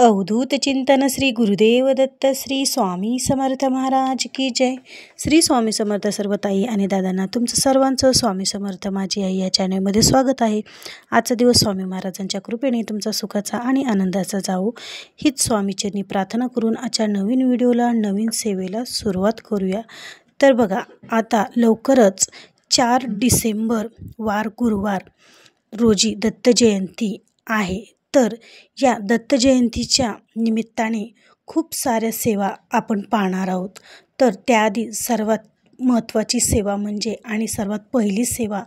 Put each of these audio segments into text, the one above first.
अवधूत चिंतन श्री गुरुदेव दत्त श्री स्वामी समर्थ महाराज की जय। श्री स्वामी समर्थ सर्व ताई आणि दादांना तुमचं सर्वांचं स्वामी समर्थ माझी आई या चॅनलमध्ये स्वागत आहे। आजचा दिवस स्वामी महाराजांच्या कृपेने तुमचा सुखाचा आणि आनंदाचा जावो हीच स्वामीचरणी प्रार्थना करून आजच्या नवीन व्हिडिओला नवीन सेवेला सुरुवात करूया। तर बघा, आता लवकरच 4 डिसेंबर वार गुरुवार रोजी दत्त जयंती आहे। तर या दत्त जयंतीच्या निमित्ताने खूप साऱ्या सेवा आपण पाहणार आहोत। तर त्याआधी सर्वात महत्त्वाची सेवा म्हणजे आणि सर्वात पहिली सेवा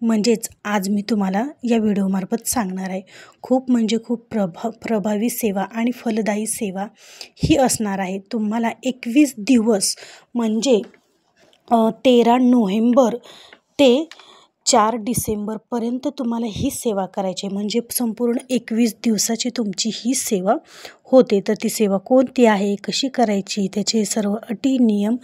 म्हणजेच आज मी तुम्हाला या व्हिडिओमार्फत सांगणार आहे। खूप म्हणजे खूप प्रभावी सेवा आणि फलदायी सेवा ही असणार आहे। तुम्हाला 21 दिवस म्हणजे 13 नोव्हेंबर ते 4 डिसेंबरपर्यंत तुम्हाला ही सेवा करायची म्हणजे संपूर्ण 21 दिवसाची तुमची ही सेवा होते। तर ती सेवा कोणती आहे, कशी करायची, त्याचे सर्व अटी नियम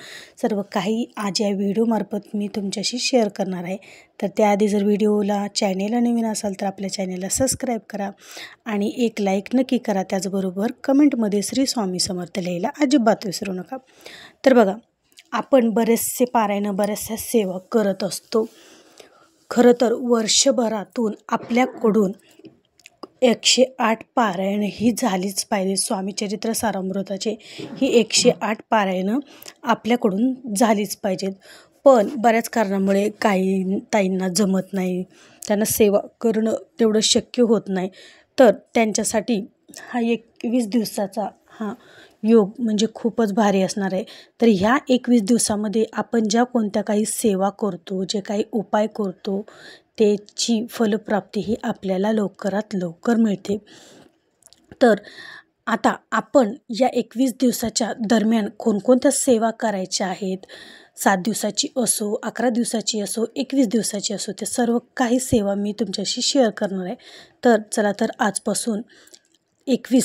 सर्व काही आज या व्हिडिओमार्फत मी तुमच्याशी शेअर करणार आहे। तर त्याआधी जर चॅनेलला नवीन असाल तर आपल्या चॅनेलला सबस्क्राईब करा आणि एक लाईक नक्की करा। त्याचबरोबर कमेंटमध्ये श्री स्वामी समर्थ लिहायला अजिबात विसरू नका। तर बघा, आपण बरेचसे पारायण बऱ्याचशा सेवा करत असतो। खरं तर वर्षभरातून आपल्याकडून 108 पारायण ही झालीच पाहिजे। स्वामी चरित्र सारामृताचे ही 108 पारायणं आपल्याकडून झालीच पाहिजेत। पण बऱ्याच कारणामुळे काही ताईंना जमत नाही, त्यांना सेवा करणं तेवढं शक्य होत नाही। तर त्यांच्यासाठी हा 21 दिवसाचा हा योग म्हणजे खूपच भारी असणार आहे। तर ह्या 21 दिवसामध्ये आपण ज्या कोणत्या काही सेवा करतो, जे काही उपाय करतो, त्याची फलप्राप्ती ही आपल्याला लवकरात लवकर मिळते। तर आता आपण या 21 दिवसाच्या दरम्यान कोणकोणत्या सेवा करायच्या आहेत, 7 दिवसाची असो, 11 दिवसाची असो, 21 दिवसाची असो, ते सर्व काही सेवा मी तुमच्याशी शेअर करणार आहे। तर चला, तर आजपासून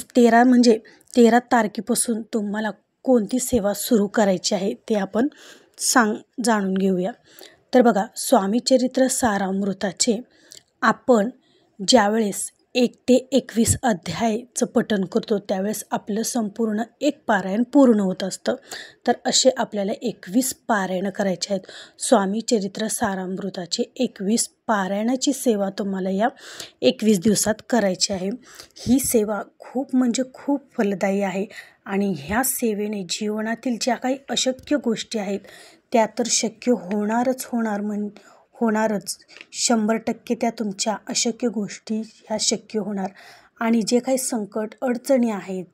13 म्हणजे 13 तारखेपासून तुम्हाला कोणती सेवा सुरू करायची आहे ते आपण जाणून घेऊया। तर बघा, स्वामी चरित्र सारामृताचे आपण ज्यावेळेस 1 ते 21 अध्यायचं पठण करतो त्यावेळेस आपलं संपूर्ण एक पारायण पूर्ण होत असतं। तर असे आपल्याला 21 पारायण करायचे आहेत। स्वामी चरित्र सारामृताचे 21 पारायणाची सेवा तुम्हाला या 21 दिवसात करायची आहे। ही सेवा खूप म्हणजे खूप फलदायी आहे आणि ह्या सेवेने जीवनातील ज्या काही अशक्य गोष्टी आहेत त्या तर शक्य होणारच होणारच 100% त्या तुमच्या अशक्य गोष्टी ह्या शक्य होणार आणि जे काही संकट अडचणी आहेत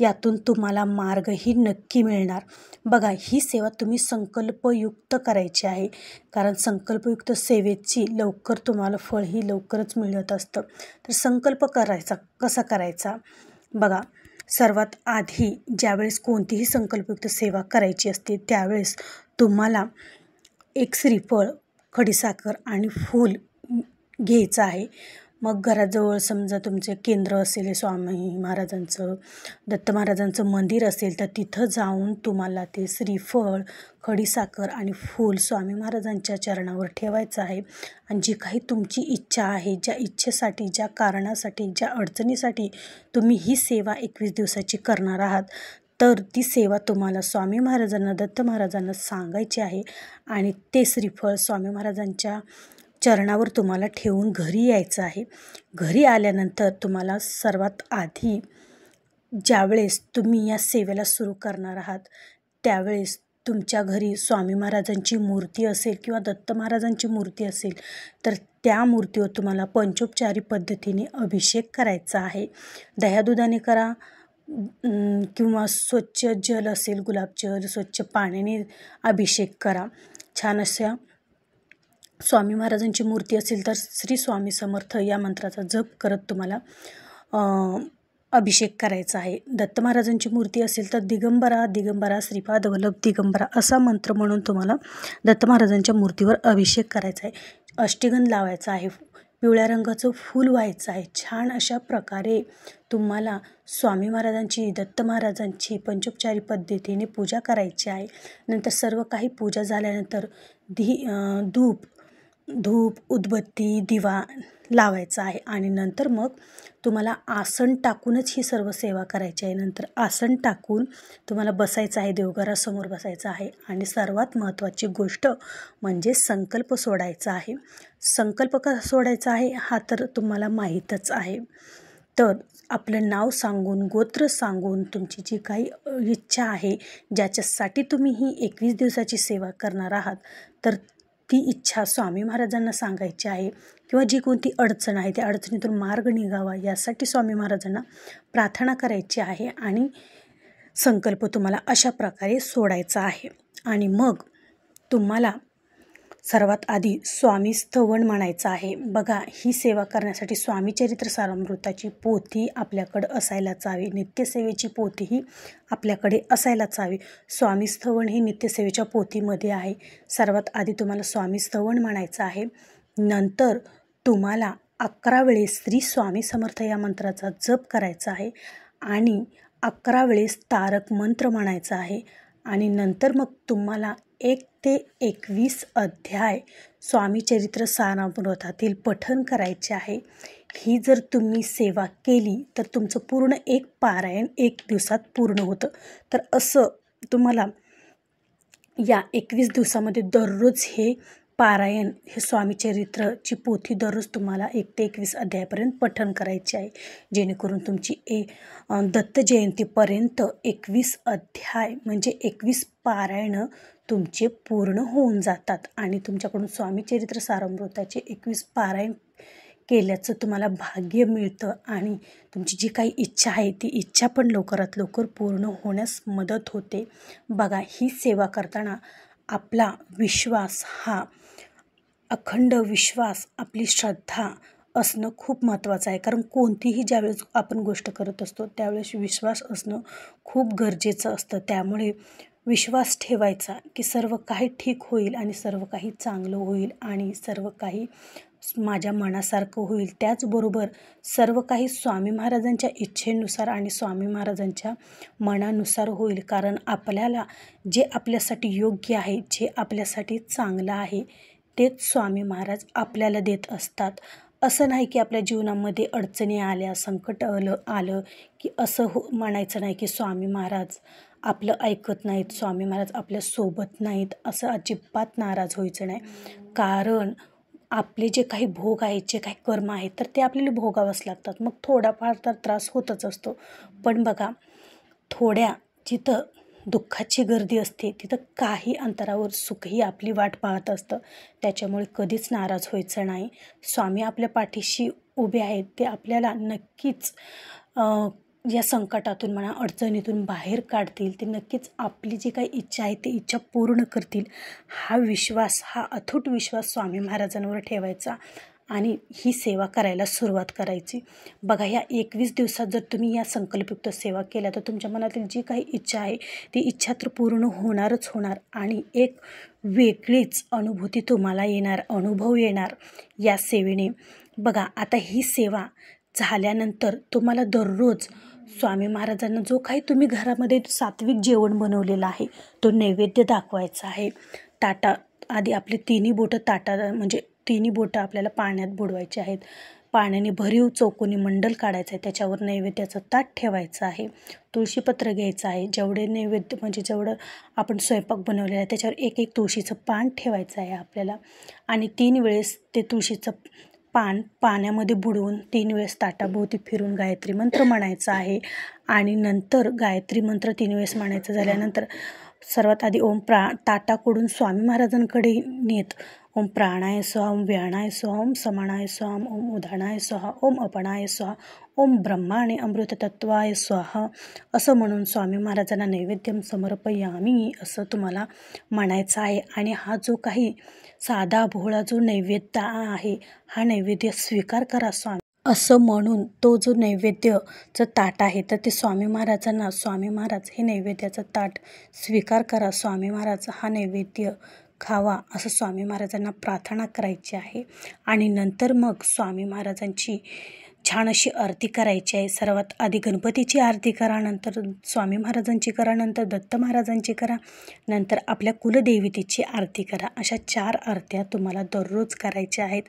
यातून तुम्हाला मार्गही नक्की मिळणार। बघा, ही सेवा तुम्ही संकल्पयुक्त करायची आहे, कारण संकल्पयुक्त सेवेची लवकर तुम्हाला फळ ही लवकरच मिळत असतं। तर संकल्प कसा करायचा बघा, सर्वात आधी ज्यावेळेस कोणतीही संकल्पयुक्त सेवा करायची असते त्यावेळेस तुम्हाला एक श्रीफळ, खडीसाखर आणि फूल घ्यायचं आहे। मग घराजवळ समजा तुमचे केंद्र असेल, स्वामी महाराजांचं, दत्त महाराजांचं मंदिर असेल तर तिथं जाऊन तुम्हाला ते श्रीफळ, खडीसाखर आणि फूल स्वामी महाराजांच्या चरणावर ठेवायचं आहे। आणि जी काही तुमची इच्छा आहे, ज्या इच्छेसाठी, ज्या कारणासाठी, ज्या अडचणीसाठी तुम्ही ही सेवा 21 दिवसाची करणार आहात, तर ती सेवा तुम्हाला स्वामी महाराजांना, दत्त महाराजांना सांगायची आहे आणि ते श्रीफळ स्वामी महाराजांच्या चरणावर तुम्हाला ठेवून घरी यायचं आहे। घरी आल्यानंतर तुम्हाला सर्वात आधी ज्यावेळेस तुम्ही या सेवेला सुरू करणार आहात त्यावेळेस तुमच्या घरी स्वामी महाराजांची मूर्ती असेल किंवा दत्त महाराजांची मूर्ती असेल तर त्या मूर्तीवर तुम्हाला पंचोपचारी पद्धतीने अभिषेक करायचा आहे। दह्यादुधाने करा किंवा स्वच्छ जल असेल, गुलाबजल, स्वच्छ पाण्याने अभिषेक करा। छान अशा स्वामी महाराजांची मूर्ती असेल तर श्री स्वामी समर्थ या मंत्राचा जप करत तुम्हाला अभिषेक करायचा आहे। दत्त महाराजांची मूर्ती असेल तर दिगंबरा दिगंबरा श्रीपाद वल्लभ दिगंबरा असा मंत्र म्हणून तुम्हाला दत्त महाराजांच्या मूर्तीवर अभिषेक करायचा आहे। अष्टगंध लावायचा आहे, पिवळ्या रंगाचं फूल व्हायचं आहे। छान अशा प्रकारे तुम्हाला स्वामी महाराजांची, दत्त महाराजांची पंचोपचारी पद्धतीने पूजा करायची आहे। नंतर सर्व काही पूजा झाल्यानंतर धूप, धूप उदबत्ती दिवा लावायचा आहे आणि नंतर मग तुम्हाला आसन टाकूनच ही सर्व सेवा करायची आहे. नंतर आसन टाकून तुम्हाला बसायचं आहे, देवघरासमोर बसायचं आहे आणि सर्वात महत्त्वाची गोष्ट म्हणजे संकल्प सोडायचा आहे. संकल्प कसा सोडायचा आहे हा तर तुम्हाला माहीतच आहे. तर आपलं नाव सांगून गोत्र सांगून तुमची जी काही इच्छा आहे ज्याच्यासाठी तुम्ही ही 21 दिवसाची सेवा करणार आहात तर ती इच्छा स्वामी महाराजांना सांगायची आहे किंवा जी कोणती अडचण आहे त्या अडचणीतून मार्ग निघावा यासाठी स्वामी महाराजांना प्रार्थना करायची आहे आणि संकल्प तुम्हाला अशा प्रकारे सोडायचा आहे. आणि मग तुम्हाला सर्वात आधी स्वामी स्तवन म्हणायचं आहे. बघा, ही सेवा करण्यासाठी स्वामी चरित्र सारामृताची पोथी आपल्याकडं असायलाच हवी, नित्यसेवेची पोथीही आपल्याकडे असायलाच हवी. स्वामी स्तवन ही नित्यसेवेच्या पोथीमध्ये आहे. सर्वात आधी तुम्हाला स्वामी स्तवन म्हणायचं आहे. नंतर तुम्हाला 11 वेळेस श्री स्वामी समर्थ या मंत्राचा जप करायचा आहे आणि 11 वेळेस तारक मंत्र म्हणायचा आहे आणि नंतर मग तुम्हाला 1 ते 21 अध्याय स्वामी चरित्र सारामृतातील पठण करायचे आहे. ही जर तुम्ही सेवा केली तर तुमचं पूर्ण एक पारायण 1 दिवसात पूर्ण होतं. तर असं तुम्हाला या 21 दिवसामध्ये दररोज हे पारायण, हे स्वामीचरित्रची पोथी दररोज तुम्हाला 1 ते 21 अध्यायापर्यंत पठण करायचे आहे, जेणेकरून तुमची दत्त जयंतीपर्यंत 21 अध्याय म्हणजे 21 पारायणं तुमचे पूर्ण होऊन जातात आणि तुमच्याकडून स्वामीचरित्र सारामृताचे 21 पारायण केल्याचं तुम्हाला भाग्य मिळतं आणि तुमची जी काही इच्छा आहे ती इच्छा पण लवकरात लवकर पूर्ण होण्यास मदत होते. बघा, ही सेवा करताना आपला विश्वास, हा अखंड विश्वास, आपली श्रद्धा असणं खूप महत्त्वाचं आहे. कारण कोणतीही ज्यावेळेस आपण गोष्ट करत असतो त्यावेळेस विश्वास असणं खूप गरजेचं असतं. त्यामुळे विश्वास ठेवायचा की सर्व काही ठीक होईल आणि सर्व काही चांगलं होईल आणि सर्व काही माझ्या मनासारखं होईल. त्याचबरोबर सर्व काही स्वामी महाराजांच्या इच्छेनुसार आणि स्वामी महाराजांच्या मनानुसार होईल. कारण आपल्याला जे आपल्यासाठी योग्य आहे, जे आपल्यासाठी चांगलं आहे तेच स्वामी महाराज आपल्याला देत असतात. असं नाही की आपल्या जीवनामध्ये अडचणी आल्या, संकट आलं की असं म्हणायचं नाही की स्वामी महाराज आपलं ऐकत नाहीत, स्वामी महाराज आपल्यासोबत नाहीत, असं अजिबात नाराज व्हायचं नाही. कारण आपले जे काही भोग आहेत, जे काही कर्म आहेत तर ते आपल्याला भोगावंच लागतात. मग थोडाफार तर त्रास होतच असतो. पण बघा, थोड्या जिथं दुःखाची गर्दी असते तिथं काही अंतरावर सुखही आपली वाट पाहत असतं. त्याच्यामुळे कधीच नाराज व्हायचं नाही. स्वामी आपल्या पाठीशी उभे आहेत, ते आपल्याला नक्कीच या संकटातून म्हणा, अडचणीतून बाहेर काढतील. ते नक्कीच आपली जी काही इच्छा आहे ती इच्छा पूर्ण करतील. हा विश्वास, हा अथूट विश्वास स्वामी महाराजांवर ठेवायचा आणि ही सेवा करायला सुरुवात करायची. बघा, ह्या 21 दिवसात जर तुम्ही या संकल्पयुक्त सेवा केल्या तर तुमच्या मनातील जी काही इच्छा आहे ती इच्छा तर पूर्ण होणारच होणार आणि एक वेगळीच अनुभूती तुम्हाला येणार, अनुभव येणार या सेवेने. बघा, आता ही सेवा झाल्यानंतर तुम्हाला दररोज स्वामी महाराजांना जो काही तुम्ही घरामध्ये सात्विक जेवण बनवलेलं आहे तो नैवेद्य दाखवायचा आहे. आधी आपले तिन्ही बोटं आपल्याला पाण्यात बुडवायचे आहेत. पाण्याने भरीव चौकोनी मंडल काढायचं आहे, त्याच्यावर नैवेद्याचं ताट ठेवायचं आहे, तुळशीपत्र घ्यायचं आहे. जेवढे नैवेद्य म्हणजे जेवढं आपण स्वयंपाक बनवलेला आहे त्याच्यावर एक एक तुळशीचं पान ठेवायचं आहे आपल्याला आणि 3 वेळेस ते तुळशीचं पान पाण्यामध्ये बुडवून 3 वेळेस ताटाभोवती फिरून गायत्री मंत्र म्हणायचा आहे आणि नंतर गायत्री मंत्र 3 वेळेस म्हणायचं झाल्यानंतर सर्वात आधी ताटाकडून स्वामी महाराजांकडे नेत ओम प्राणाय स्वाहा, ओम व्यानाय स्वाहा, ओम समानाय स्वाहा, ओम उदानाय स्वाहा, ओम अपनाय स्वाहा, ओम ब्रह्माणे अमृततत्वाय स्वाहा असं म्हणून स्वामी महाराजांना नैवेद्यम समर्पयामी असं तुम्हाला म्हणायचं आहे. आणि हा जो काही साधा भोळा जो नैवेद्य आहे हा नैवेद्य स्वीकार करा स्वामी असं म्हणून तो जो नैवेद्याचं ताट आहे तर ते स्वामी महाराज हे नैवेद्याचं ताट स्वीकार करा, स्वामी महाराज हा नैवेद्य खावा असं स्वामी महाराजांना प्रार्थना करायची आहे. आणि नंतर मग स्वामी महाराजांची छान अशी आरती करायची आहे। सर्वात आधी गणपतीची आरती करा, नंतर स्वामी महाराजांची करा, नंतर दत्त महाराजांची करा, नंतर आपल्या कुलदेवतेची आरती करा। अशा 4 आरत्या तुम्हाला दररोज करायच्या आहेत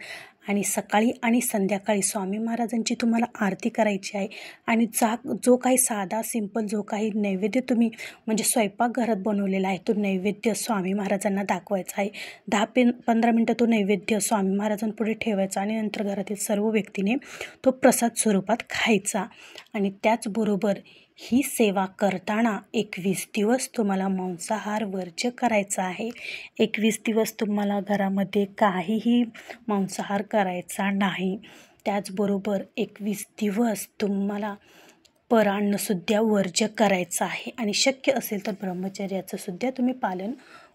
आणि सकाळी आणि संध्याकाळी स्वामी महाराजांची तुम्हाला आरती करायची आहे। आणि जो काही साधा सिंपल जो काही नैवेद्य तुम्ही म्हणजे स्वयंपाकघरात बनवलेला आहे तो नैवेद्य स्वामी महाराजांना दाखवायचा आहे। 10-15 मिनटं तो नैवेद्य स्वामी महाराजांपुढे ठेवायचा आणि नंतर घरातील सर्व व्यक्तीने तो प्रसाद स्वरूपात खायचा। आणि त्याचबरोबर ही सेवा करताना 21 दिवस तुम्हाला मांसाहार वर्ज्य करायचा आहे। 21 दिवस तुम्हाला घरामध्ये काहीही मांसाहार करायचा नाही। त्याचबरोबर 21 दिवस तुम्हाला परान्नसुद्धा वर्ज्य करायचं आहे आणि शक्य असेल तर ब्रह्मचर्याचं सुद्धा तुम्ही पालन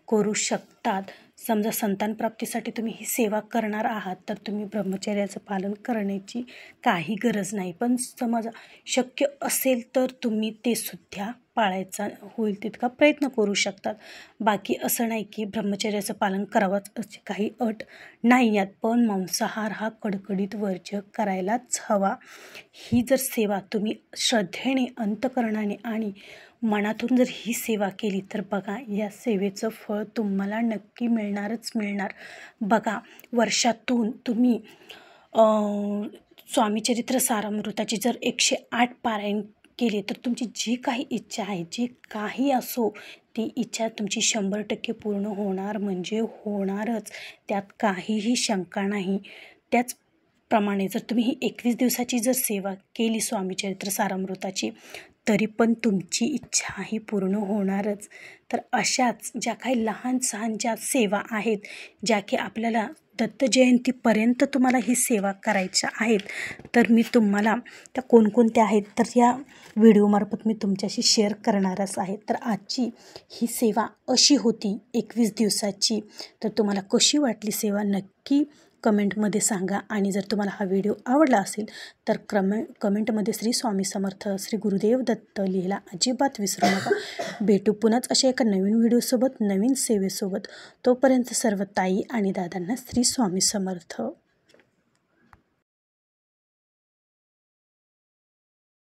करू शकतात। समजा संतानप्राप्तीसाठी तुम्ही ही सेवा करणार आहात तर तुम्ही ब्रह्मचर्याचं पालन करण्याची काही गरज नाही, पण समजा शक्य असेल तर तुम्ही ते सुद्धा पाळायचा होईल तितका प्रयत्न करू शकतात। बाकी असं नाही की ब्रह्मचर्याचं पालन करावंच अशी काही अट नाही यात, पण मांसाहार हा कडकडीत वर्ज्य करायलाच हवा। ही जर सेवा तुम्ही श्रद्धेने, अंतःकरणाने आणि मनातून जर ही सेवा केली तर बघा या सेवेचं फळ तुम्हाला नक्की मिळणारच मिळणार। बघा वर्षातून तुम्ही स्वामीचरित्र सारामृताची जर 108 पारायण केले तर तुमची जी काही इच्छा आहे, जी काही असो ती इच्छा तुमची 100% पूर्ण होणार म्हणजे होणारच, त्यात काहीही शंका नाही। त्याचप्रमाणे जर तुम्ही ही 21 दिवसाची जर सेवा केली स्वामीचरित्र सारामृताची तरी पण तुमची इच्छा ही पूर्ण होणारच। तर अशाच ज्या काही लहान सहान ज्या सेवा आहेत, ज्या की आपल्याला दत्त जयंतीपर्यंत तुम्हाला ही सेवा करायच्या आहेत, तर मी तुम्हाला त्या कोणकोणत्या आहेत तर या व्हिडिओमार्फत मी तुमच्याशी शेअर करणारच आहे। तर आजची ही सेवा अशी होती 21 दिवसाची। तर तुम्हाला कशी वाटली सेवा नक्की कमेंटमध्ये सांगा आणि जर तुम्हाला हा व्हिडिओ आवडला असेल तर कमेंटमध्ये श्री स्वामी समर्थ, श्री गुरुदेव दत्त लिहायला अजिबात विसरू नका। भेटू पुन्हाच अशा एका नवीन व्हिडिओसोबत, नवीन सेवेसोबत। तोपर्यंत सर्व ताई आणि दादांना श्री स्वामी समर्थ।